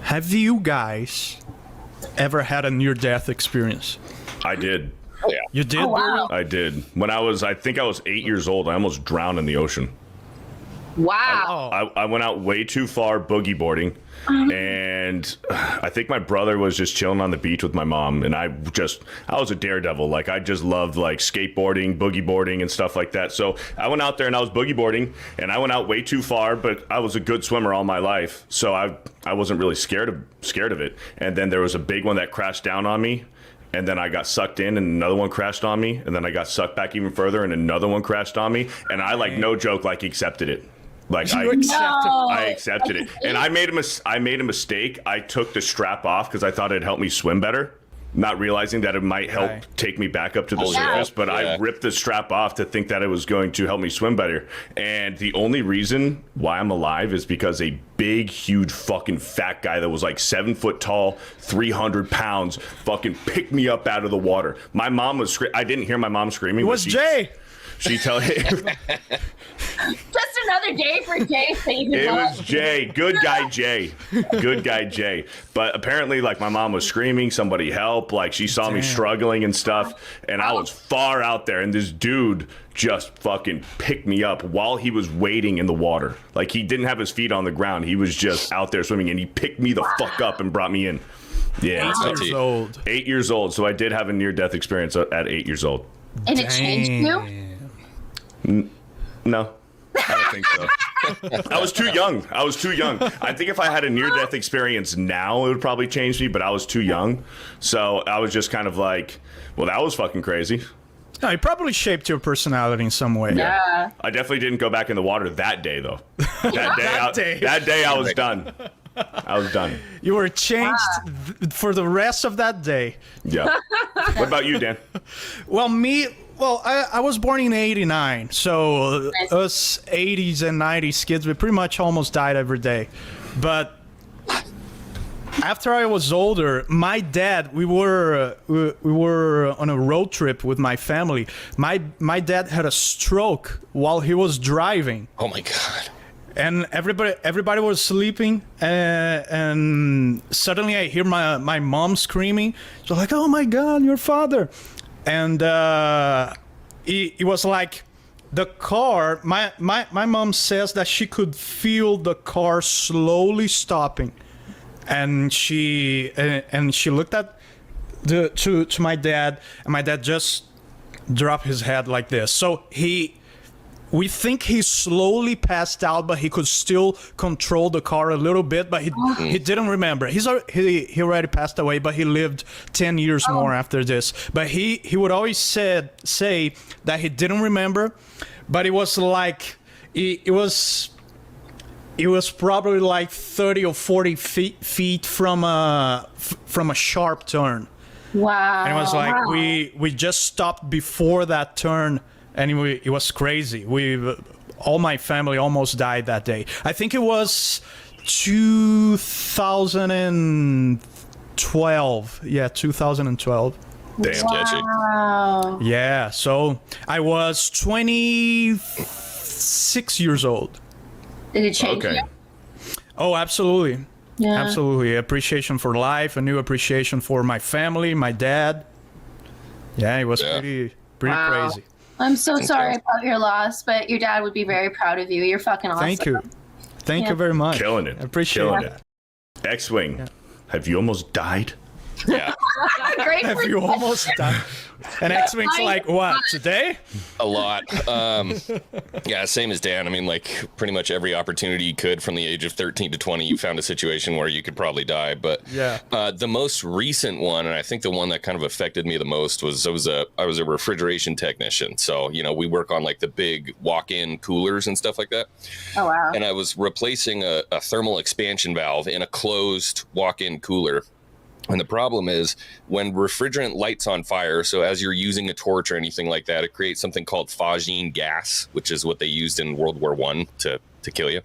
have you guys ever had a near-death experience? I did. Oh, yeah. You did? Oh, wow. I did. When I think I was 8 years old, I almost drowned in the ocean. Wow. I went out way too far boogie boarding, and I think my brother was just chilling on the beach with my mom, and I was a daredevil. Like, I just loved like skateboarding, boogie boarding, and stuff like that. So I went out there and I was boogie boarding, and I went out way too far, but I was a good swimmer all my life, so I wasn't really scared of it. And then there was a big one that crashed down on me. And then I got sucked in, and another one crashed on me, and then I got sucked back even further, and another one crashed on me, and I, like, no joke, like, accepted it. Like, I accepted it. And I made a mistake. I took the strap off because I thought it'd help me swim better, not realizing that it might help take me back up to the surface. But I ripped the strap off to think that it was going to help me swim better. And the only reason why I'm alive is because a big, huge, fucking fat guy that was like 7 foot tall, 300 pounds, fucking picked me up out of the water. My mom was I didn't hear my mom screaming. It was Jay. She tell him. Just another day for Jay saving It up. was Jay. Good guy Jay. Good guy Jay. But apparently, like, my mom was screaming, somebody help. Like, she saw me struggling and stuff. And I was far out there. And this dude just fucking picked me up while he was wading in the water. Like, he didn't have his feet on the ground. He was just out there swimming. And he picked me the fuck up and brought me in. Yeah. 8 years old. 8 years old. So I did have a near-death experience at 8 years old. And it changed you? No. I don't think so. I was too young. I think if I had a near-death experience now, it would probably change me, but I was too young. So I was just kind of like, well, that was fucking crazy. No, it probably shaped your personality in some way. Yeah. I definitely didn't go back in the water that day, though. That day I was done. I was done. You were changed for the rest of that day. Yeah. What about you, Dan? Well, I was born in '89, so us '80s and '90s kids, we pretty much almost died every day. But after I was older, my dad, we were on a road trip with my family. My dad had a stroke while he was driving. Oh my God. And everybody was sleeping, and suddenly I hear my mom screaming. So like, oh my God, your father. And it was like the car, my mom says that she could feel the car slowly stopping. And she looked at to my dad, and my dad just dropped his head like this. So we think he slowly passed out, but he could still control the car a little bit, but he didn't remember. He already passed away, but he lived 10 years more after this. But he would always say that he didn't remember, but it was like it was probably like 30 or 40 feet from a sharp turn. Wow. And it was like we just stopped before that turn. And it was crazy. All my family almost died that day. I think it was 2012. Yeah, 2012. Damn, sketchy. Wow. Yeah, so I was 26 years old. Did it change you? Oh, absolutely. Yeah. Absolutely. Appreciation for life, a new appreciation for my family, my dad. Yeah, it was pretty crazy. I'm so sorry about your loss, but your dad would be very proud of you. You're fucking awesome. Thank you. Thank you very much. Killing it. I appreciate it. Xwing, have you almost died? Yeah. Great. Have you almost died? And Xwing's like, what, today? A lot. Yeah, same as Dan. I mean, like, pretty much every opportunity you could from the age of 13 to 20, you found a situation where you could probably die. But the most recent one, and I think the one that kind of affected me the most, was I was a refrigeration technician. So, you know, we work on like the big walk-in coolers and stuff like that. Oh, wow. And I was replacing a thermal expansion valve in a closed walk-in cooler. And the problem is when refrigerant lights on fire, so as you're using a torch or anything like that, it creates something called phosgene gas, which is what they used in World War I to kill you.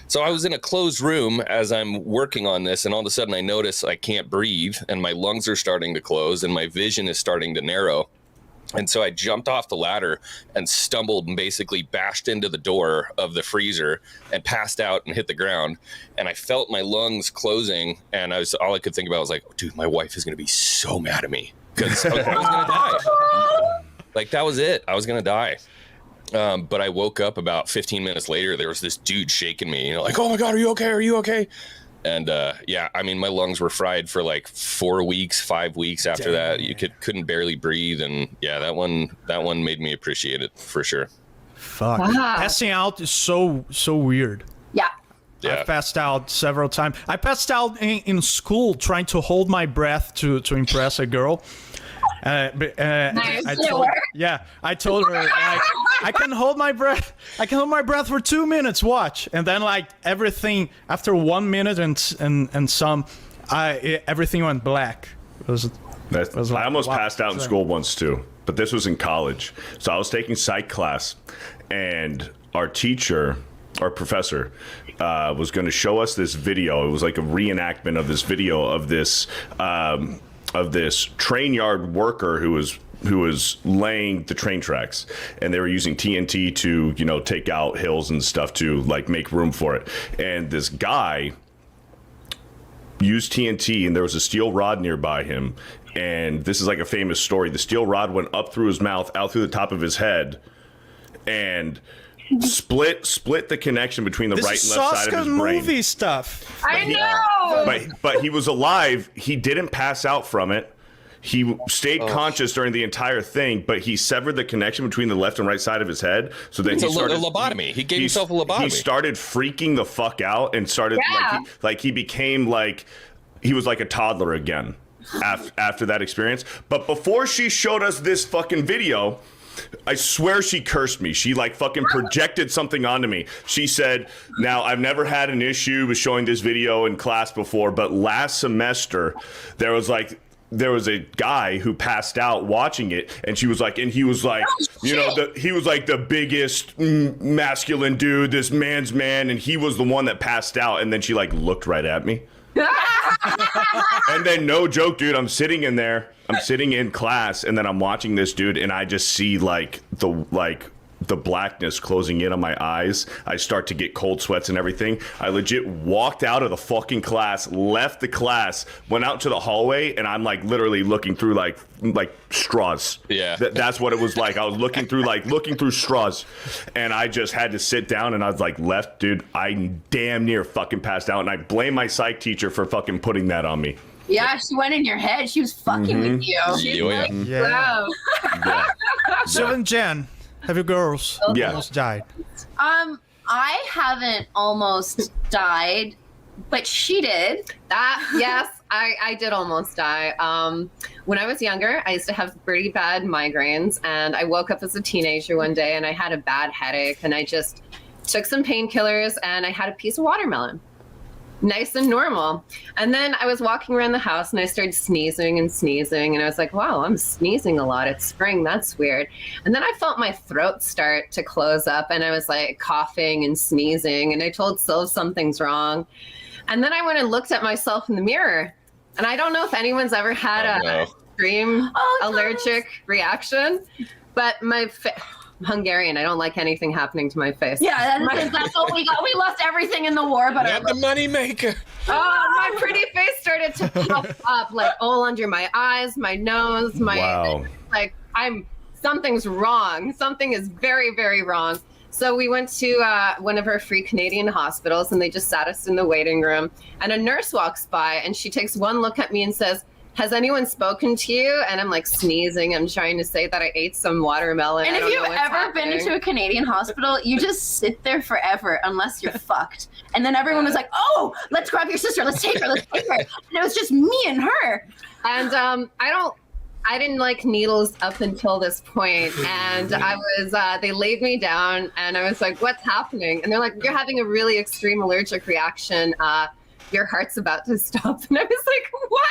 So I was in a closed room as I'm working on this, and all of a sudden I notice I can't breathe, and my lungs are starting to close, and my vision is starting to narrow. And so I jumped off the ladder and stumbled and basically bashed into the door of the freezer and passed out and hit the ground. And I felt my lungs closing, and all I could think about was like, dude, my wife is going to be so mad at me because I was going to die. Like, that was it. I was going to die. But I woke up about 15 minutes later. There was this dude shaking me, like, oh my God, are you okay? Are you okay? And yeah, I mean, my lungs were fried for like 4 weeks, 5 weeks after that. You couldn't barely breathe. And yeah, that one made me appreciate it for sure. Fuck. Wow. Passing out is so weird. Yeah. Yeah. I passed out several times. I passed out in school trying to hold my breath to impress a girl. Nice. I told her, like, I can hold my breath for 2 minutes, watch. And then, like, everything after 1 minute and some, everything went black. It was like, I almost wow. passed out in school once too, but this was in college. So I was taking psych class, and our professor was going to show us this video. It was like a reenactment of this video of this train yard worker who was laying the train tracks, and they were using TNT to, take out hills and stuff to like make room for it. And this guy used TNT, and there was a steel rod nearby him. And this is like a famous story. The steel rod went up through his mouth, out through the top of his head, and split the connection between the right and left side of his brain. Movie stuff. I know. But he was alive. He didn't pass out from it. He stayed conscious during the entire thing, but he severed the connection between the left and right side of his head. So then It's a lobotomy. He gave himself a lobotomy. He started freaking the fuck out and started he became like he was like a toddler again after that experience. But before she showed us this fucking video, I swear she cursed me. She like fucking projected something onto me. She said, now I've never had an issue with showing this video in class before, but last semester there was a guy who passed out watching it, and he was like, he was like the biggest masculine dude, this man's man, and he was the one that passed out. And then she like looked right at me. And then, no joke, dude, I'm sitting in class, and then I'm watching this dude, and I just see the blackness closing in on my eyes. I start to get cold sweats and everything. I legit walked out of the fucking class, left the class, went out to the hallway, and I'm like literally looking through like straws. Yeah. That's what it was like. I was looking through straws, and I just had to sit down, and I was like, left, dude, I damn near fucking passed out, and I blame my psych teacher for fucking putting that on me. Yeah, she went in your head. She was fucking with you. Wow. Yeah. Sylv and Jen, have you girls almost died? I haven't almost died, but she did. Yes, I did almost die. When I was younger, I used to have pretty bad migraines, and I woke up as a teenager one day and I had a bad headache, and I just took some painkillers and I had a piece of watermelon. Nice and normal. And then I was walking around the house and I started sneezing, and I was like, wow, I'm sneezing a lot. It's spring. That's weird. And then I felt my throat start to close up, and I was like coughing and sneezing, and I told Sylv something's wrong. And then I went and looked at myself in the mirror, and I don't know if anyone's ever had extreme allergic reaction, but I'm Hungarian. I don't like anything happening to my face. Yeah, that's what we got. We lost everything in the war, but Not the money maker. Oh, my pretty face started to puff up, like all under my eyes, my nose, like something's wrong. Something is very, very wrong. So we went to one of our free Canadian hospitals, and they just sat us in the waiting room. And a nurse walks by, and she takes one look at me and says, has anyone spoken to you? And I'm like sneezing. I'm trying to say that I ate some watermelon. And if you've ever been into a Canadian hospital, you just sit there forever unless you're fucked. And then everyone was like, oh, let's grab your sister. Let's take her. And it was just me and her. And I didn't like needles up until this point. And they laid me down, and I was like, what's happening? And they're like, you're having a really extreme allergic reaction. Your heart's about to stop. And I was like, what?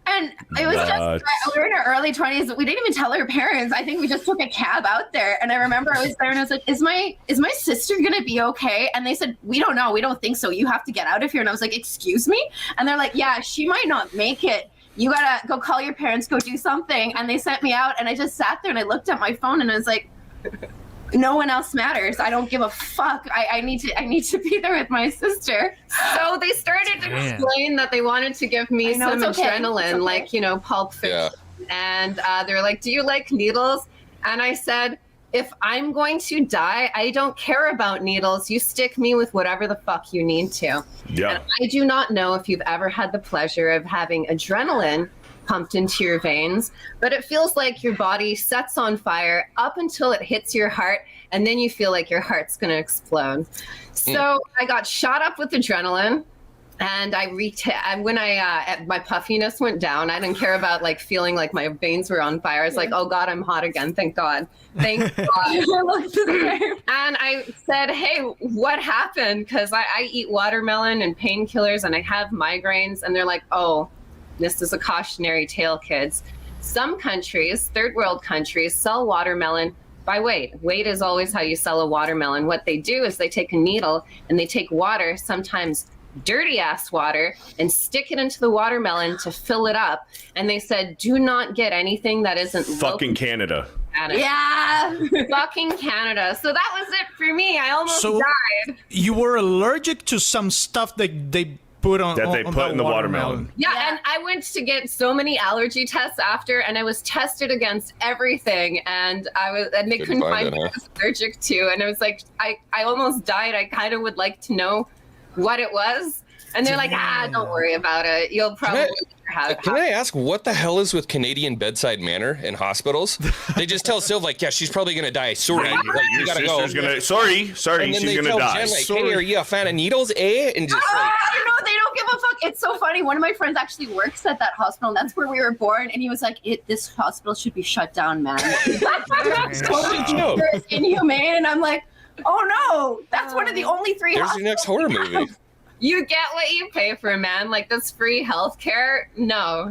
And it was just, we were in our early 20s. We didn't even tell her parents. I think we just took a cab out there. And I remember I was there, and I was like, is my sister going to be okay? And they said, we don't know. We don't think so. You have to get out of here. And I was like, excuse me? And they're like, yeah, she might not make it. you gotta go call your parents, go do something. And they sent me out, and I just sat there and I looked at my phone and I was like, no one else matters. I don't give a fuck. I need to be there with my sister. So they started to explain that they wanted to give me some adrenaline, like, you know, Pulp Fiction. Yeah. And they're like, do you like needles? And I said, if I'm going to die, I don't care about needles. You stick me with whatever the fuck you need to. Yeah. And I do not know if you've ever had the pleasure of having adrenaline pumped into your veins, but it feels like your body sets on fire up until it hits your heart, and then you feel like your heart's going to explode. So I got shot up with adrenaline, and when my puffiness went down, I didn't care about like feeling like my veins were on fire. I was like, oh God, I'm hot again. Thank God. Thank God. And I said, hey, what happened? Because I eat watermelon and painkillers and I have migraines. And they're like, oh, this is a cautionary tale, kids. Some countries, third world countries, sell watermelon by weight. Weight is always how you sell a watermelon. What they do is they take a needle and they take water, sometimes dirty ass water, and stick it into the watermelon to fill it up. And they said, do not get anything that isn't fucking Canada. Yeah. Fucking Canada. So that was it for me. I almost died. You were allergic to some stuff that they put on that they put in the watermelon. Yeah, and I went to get so many allergy tests after, and I was tested against everything, and they couldn't find what I was allergic to, and it was like I almost died. I kind of would like to know what it was, and they're like, don't worry about it. You'll probably have. Can I ask what the hell is with Canadian bedside manner in hospitals? They just tell Sylv like, yeah, she's probably gonna die. Sorry, like, you gotta go. Sorry, and then she's they gonna tell die. Jen, like, hey, are you a fan of needles, eh? And just like, I don't know, they don't give a fuck. It's so funny. One of my friends actually works at that hospital, and that's where we were born. And he was like, this hospital should be shut down, man. It's inhumane. And I'm like, oh no, that's one of the only three. There's your next horror movie. You get what you pay for, man. Like, this free healthcare? No.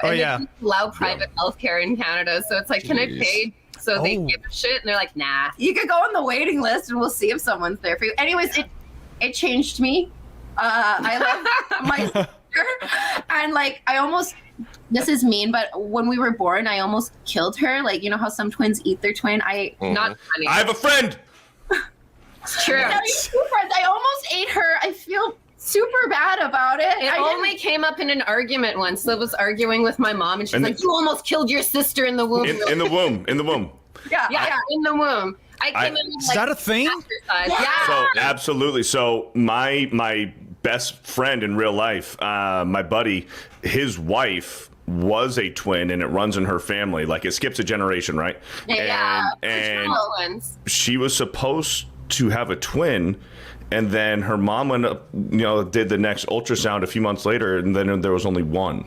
And they allow private healthcare in Canada. So it's like, can I pay? So they give a shit, and they're like, nah. You could go on the waiting list, and we'll see if someone's there for you. Anyways, it changed me. I love my sister, and like I almost. This is mean, but when we were born, I almost killed her. Like, you know how some twins eat their twin. Not funny. I have a friend. It's true. I almost ate her. I feel super bad about it. It only came up in an argument once. Sylv was arguing with my mom, and she's like, you almost killed your sister in the womb. In the womb. In the womb. Yeah, in the womb. I came in is that a thing? Yeah. So absolutely. So my best friend in real life, my buddy, his wife was a twin, and it runs in her family. Like, it skips a generation, right? Yeah. And she was supposed to have a twin, and then her mom went up, did the next ultrasound a few months later, and then there was only one.